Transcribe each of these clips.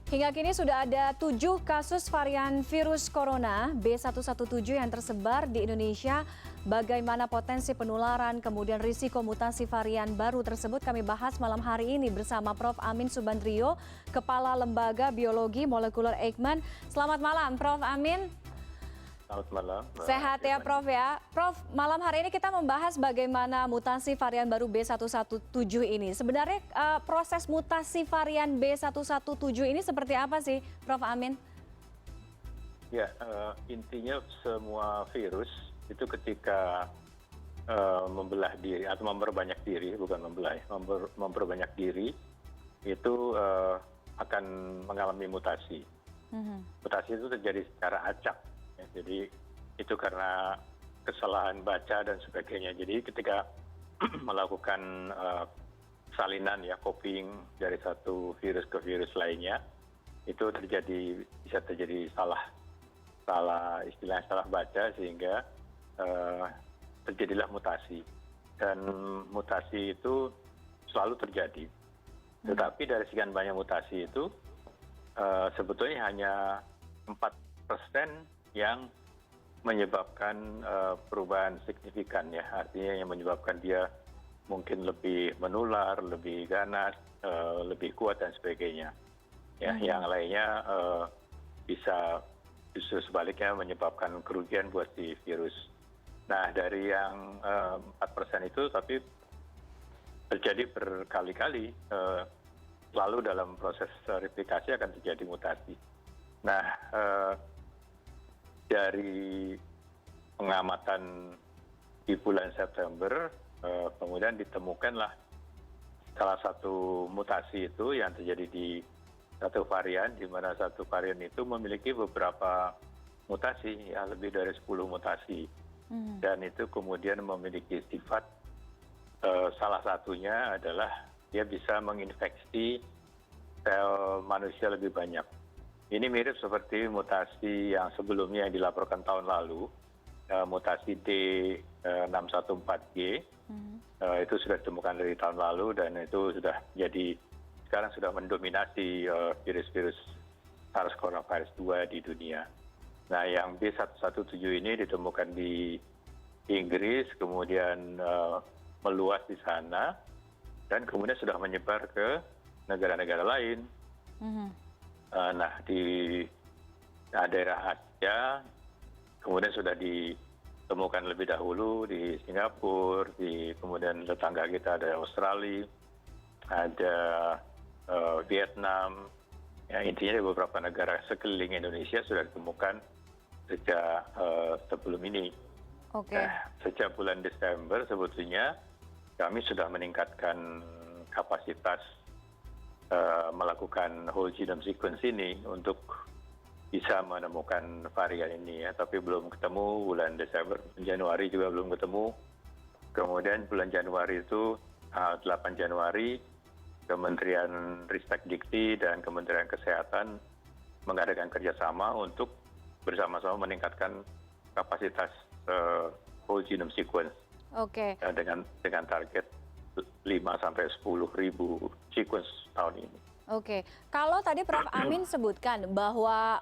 Hingga kini sudah ada 7 kasus varian virus corona B117 yang tersebar di Indonesia. Bagaimana potensi penularan, kemudian risiko mutasi varian baru tersebut kami bahas malam hari ini bersama Prof. Amin Subandrio, Kepala Lembaga Biologi Molekuler Eijkman. Selamat malam, Prof. Amin. Selamat malam. Sehat ya, Prof ya. Prof, malam hari ini kita membahas bagaimana mutasi varian baru B117 ini. Sebenarnya proses mutasi varian B117 ini seperti apa sih, Prof. Amin? Ya, intinya semua virus itu ketika membelah diri atau memperbanyak diri, bukan membelah, memperbanyak diri, itu akan mengalami mutasi. Mutasi itu terjadi secara acak. Jadi itu karena kesalahan baca dan sebagainya. Jadi ketika melakukan salinan ya, copying dari satu virus ke virus lainnya, itu bisa terjadi salah istilahnya salah baca sehingga terjadilah mutasi. Dan mutasi itu selalu terjadi. Tetapi dari sekian banyak mutasi itu sebetulnya hanya 4% yang menyebabkan perubahan signifikan ya, artinya yang menyebabkan dia mungkin lebih menular, lebih ganas, lebih kuat dan sebagainya. Ya, yang lainnya bisa justru sebaliknya menyebabkan kerugian buat si virus. Nah, dari yang 4% itu tapi terjadi berkali-kali, selalu dalam proses replikasi akan terjadi mutasi. Nah, dari pengamatan di bulan September, kemudian ditemukanlah salah satu mutasi itu yang terjadi di satu varian, di mana satu varian itu memiliki beberapa mutasi, ya lebih dari 10 mutasi. Dan itu kemudian memiliki sifat, salah satunya adalah dia bisa menginfeksi sel manusia lebih banyak. Ini mirip seperti mutasi yang sebelumnya yang dilaporkan tahun lalu, mutasi D614G, itu sudah ditemukan dari tahun lalu dan itu sudah sekarang sudah mendominasi virus-virus SARS coronavirus 2 di dunia. Nah, yang B117 ini ditemukan di Inggris, kemudian meluas di sana, dan kemudian sudah menyebar ke negara-negara lain. Nah, di daerah Asia kemudian sudah ditemukan lebih dahulu di Singapura, kemudian tetangga kita ada Australia, ada Vietnam. Ya, intinya di beberapa negara sekeliling Indonesia sudah ditemukan sejak sebelum ini. Nah, sejak bulan Desember sebetulnya kami sudah meningkatkan kapasitas melakukan whole genome sequence ini untuk bisa menemukan varian ini ya, tapi belum ketemu bulan Desember, Januari juga belum ketemu. Kemudian bulan Januari itu 8 Januari Kementerian Ristek Dikti dan Kementerian Kesehatan mengadakan kerjasama untuk bersama-sama meningkatkan kapasitas whole genome sequence dengan target 5 sampai 10 ribu sequence tahun ini. Oke, kalau tadi Prof. Amin sebutkan bahwa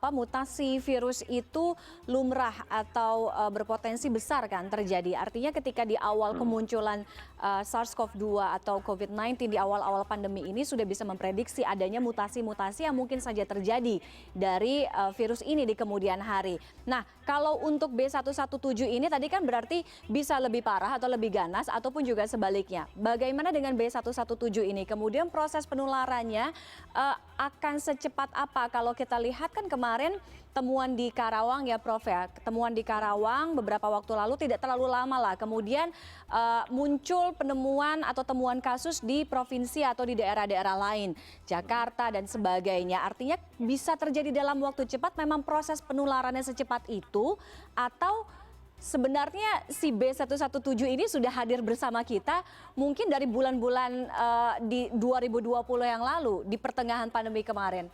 mutasi virus itu lumrah atau berpotensi besar kan terjadi. Artinya ketika di awal kemunculan SARS-CoV-2 atau COVID-19 di awal-awal pandemi ini sudah bisa memprediksi adanya mutasi-mutasi yang mungkin saja terjadi dari virus ini di kemudian hari. Nah, kalau untuk B117 ini tadi kan berarti bisa lebih parah atau lebih ganas ataupun juga sebaliknya. Bagaimana dengan B117 ini? Kemudian proses penularannya akan secepat apa? Kalau kita lihat kan kemarin temuan di Karawang ya Prof ya, temuan di Karawang beberapa waktu lalu tidak terlalu lama lah. Kemudian muncul penemuan atau temuan kasus di provinsi atau di daerah-daerah lain, Jakarta dan sebagainya. Artinya bisa terjadi dalam waktu cepat, memang proses penularannya secepat itu atau sebenarnya si B117 ini sudah hadir bersama kita mungkin dari bulan-bulan di 2020 yang lalu, di pertengahan pandemi kemarin.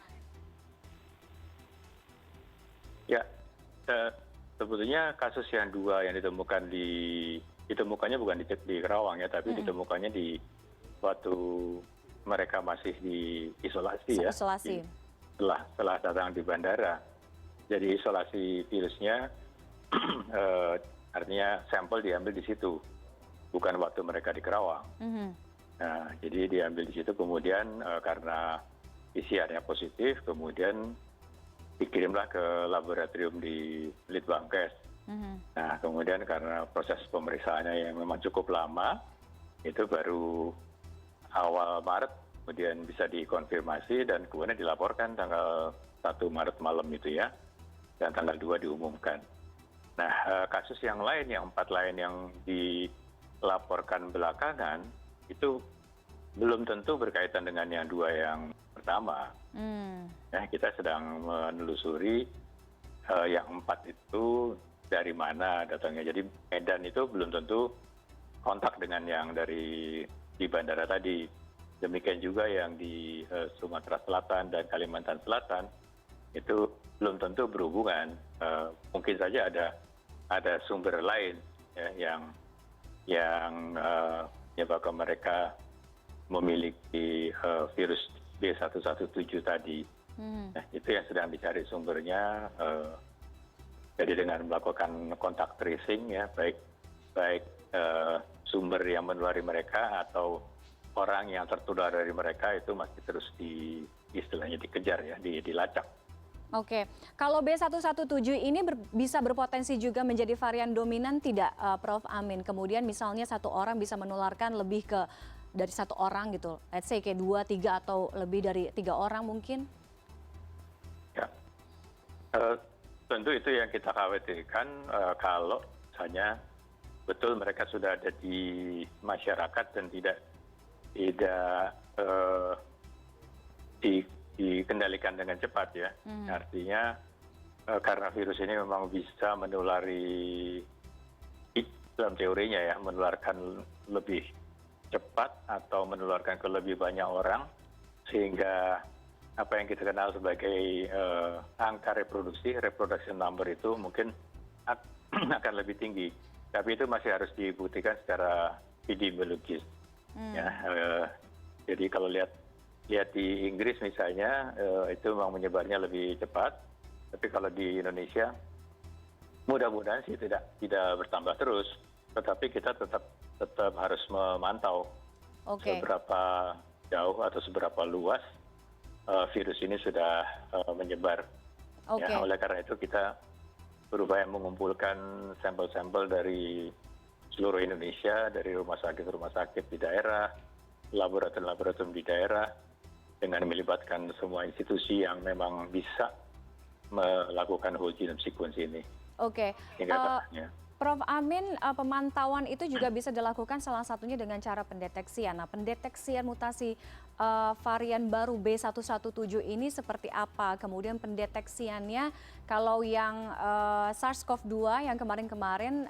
Ya, sebetulnya kasus yang dua yang ditemukannya bukan di Karawang ya, tapi ditemukannya di suatu mereka masih diisolasi ya, Isolasi. setelah datang di bandara. Jadi isolasi virusnya artinya sampel diambil di situ, bukan waktu mereka di Kerawang. Mhm. Nah, jadi diambil di situ, kemudian karena PCR-nya positif, kemudian dikirimlah ke laboratorium di Litbangkes. Mhm. Nah, kemudian karena proses pemeriksaannya yang memang cukup lama, itu baru awal Maret kemudian bisa dikonfirmasi dan kemudian dilaporkan tanggal 1 Maret malam itu ya, dan tanggal 2 diumumkan. Nah, kasus yang lain, yang 4 lain yang dilaporkan belakangan, itu belum tentu berkaitan dengan yang 2 yang pertama. Hmm. Ya, kita sedang menelusuri yang 4 itu dari mana datangnya. Jadi Medan itu belum tentu kontak dengan yang dari di bandara tadi. Demikian juga yang di Sumatera Selatan dan Kalimantan Selatan itu belum tentu berhubungan. Mungkin saja ada sumber lain ya, yang menyebabkan mereka memiliki virus B117 tadi. Nah, itu yang sedang dicari sumbernya. Jadi dengan melakukan kontak tracing ya, baik sumber yang menulari mereka atau orang yang tertular dari mereka, itu masih terus istilahnya dikejar ya, dilacak. Oke, kalau B117 ini bisa berpotensi juga menjadi varian dominan tidak, Prof. Amin? Kemudian misalnya satu orang bisa menularkan lebih dari satu orang gitu, let's say kayak 2, 3 atau lebih dari 3 orang mungkin? Ya, tentu itu yang kita khawatirkan kalau misalnya betul mereka sudah ada di masyarakat dan tidak dikendalikan dengan cepat ya. Artinya karena virus ini memang bisa menulari, dalam teorinya ya, menularkan lebih cepat atau menularkan ke lebih banyak orang, sehingga apa yang kita kenal sebagai angka reproduction number itu mungkin akan lebih tinggi. Tapi itu masih harus dibuktikan secara epidemiologis. Ya, jadi kalau lihat di Inggris misalnya, itu memang menyebarnya lebih cepat. Tapi kalau di Indonesia, mudah-mudahan sih tidak bertambah terus. Tetapi kita tetap harus memantau seberapa jauh atau seberapa luas virus ini sudah menyebar. Ya, oleh karena itu kita berupaya mengumpulkan sampel-sampel dari seluruh Indonesia, dari rumah sakit di daerah, laboratorium di daerah, dengan melibatkan semua institusi yang memang bisa melakukan whole genome sequence ini. Oke. Prof. Amin, pemantauan itu juga bisa dilakukan salah satunya dengan cara pendeteksian. Nah, pendeteksian mutasi varian baru B117 ini seperti apa? Kemudian pendeteksiannya kalau yang SARS-CoV-2 yang kemarin-kemarin,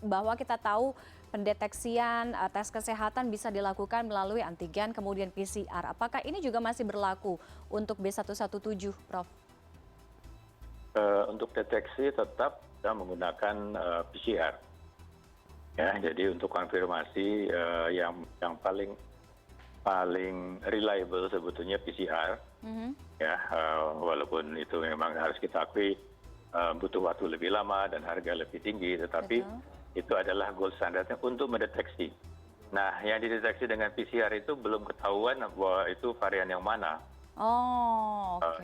bahwa kita tahu pendeteksian tes kesehatan bisa dilakukan melalui antigen kemudian PCR. Apakah ini juga masih berlaku untuk B117, Prof? Untuk deteksi tetap kita menggunakan PCR. Ya, jadi untuk konfirmasi yang paling reliable sebetulnya PCR. Ya, walaupun itu memang harus kita akui butuh waktu lebih lama dan harga lebih tinggi, tetapi itu adalah gold standardnya untuk mendeteksi. Nah, yang dideteksi dengan PCR itu belum ketahuan bahwa itu varian yang mana.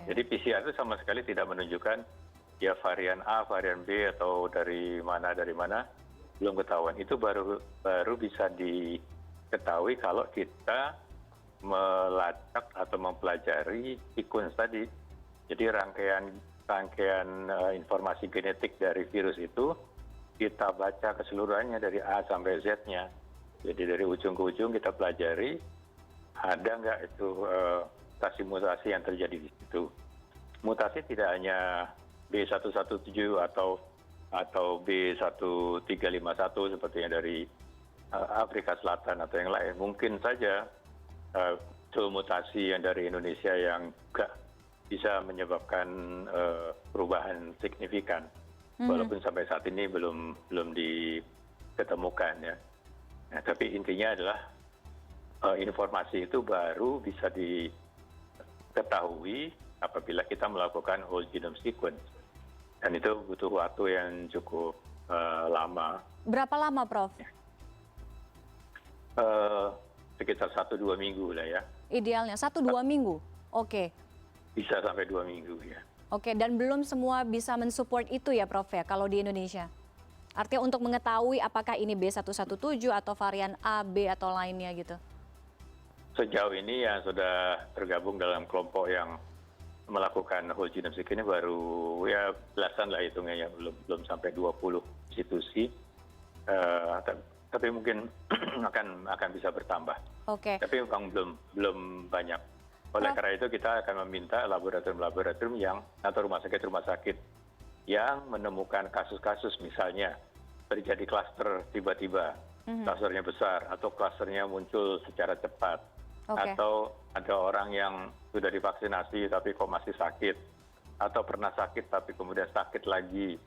Jadi PCR itu sama sekali tidak menunjukkan ya varian A, varian B atau dari mana, belum ketahuan. Itu baru bisa diketahui kalau kita melacak atau mempelajari sequence tadi. Jadi rangkaian informasi genetik dari virus itu kita baca keseluruhannya dari A sampai Z-nya. Jadi dari ujung ke ujung kita pelajari ada nggak itu mutasi-mutasi yang terjadi di situ. Mutasi tidak hanya B117 atau B1351 seperti yang dari Afrika Selatan atau yang lain. Mungkin saja mutasi yang dari Indonesia yang juga bisa menyebabkan perubahan signifikan. Walaupun sampai saat ini belum diketemukan ya. Nah, tapi intinya adalah informasi itu baru bisa diketahui apabila kita melakukan whole genome sequence. Dan itu butuh waktu yang cukup lama. Berapa lama, Prof? Sekitar 1-2 minggu lah ya. Idealnya 1-2 minggu. Oke. Bisa sampai 2 minggu ya. Oke, dan belum semua bisa mensupport itu ya, Prof ya, kalau di Indonesia. Artinya untuk mengetahui apakah ini B117 atau varian A, B atau lainnya gitu. Sejauh ini yang sudah tergabung dalam kelompok yang melakukan whole genome sequence ini baru ya belasan lah hitungnya, yang belum sampai 20 institusi. Tapi mungkin akan bisa bertambah. Oke. Tapi memang belum banyak. Oleh karena itu kita akan meminta laboratorium yang atau rumah sakit yang menemukan kasus-kasus, misalnya terjadi klaster tiba-tiba, klasternya besar atau klasternya muncul secara cepat, atau ada orang yang sudah divaksinasi tapi kok masih sakit, atau pernah sakit tapi kemudian sakit lagi,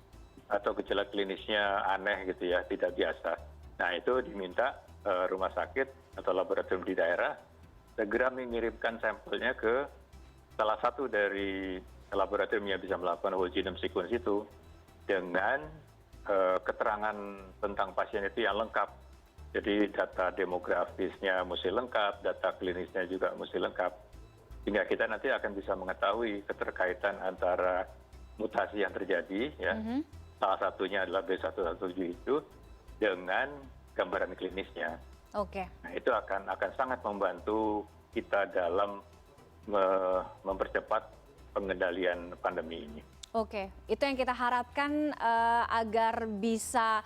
atau gejala klinisnya aneh gitu ya, tidak biasa. Nah itu diminta rumah sakit atau laboratorium di daerah segera mengirimkan sampelnya ke salah satu dari laboratorium yang bisa melakukan whole genome sequence itu dengan keterangan tentang pasien itu yang lengkap. Jadi data demografisnya mesti lengkap, data klinisnya juga mesti lengkap. Sehingga kita nanti akan bisa mengetahui keterkaitan antara mutasi yang terjadi, ya. Salah satunya adalah B117 itu, dengan gambaran klinisnya. Oke. Nah, itu akan sangat membantu kita dalam mempercepat pengendalian pandemi ini. Oke, itu yang kita harapkan agar bisa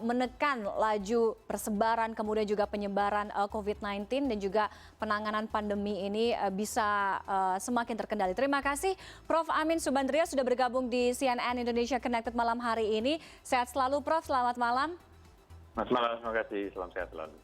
menekan laju persebaran, kemudian juga penyebaran COVID-19 dan juga penanganan pandemi ini bisa semakin terkendali. Terima kasih Prof. Amin Subandria sudah bergabung di CNN Indonesia Connected malam hari ini. Sehat selalu Prof, selamat malam. Selamat malam, terima kasih. Salam sehat selalu.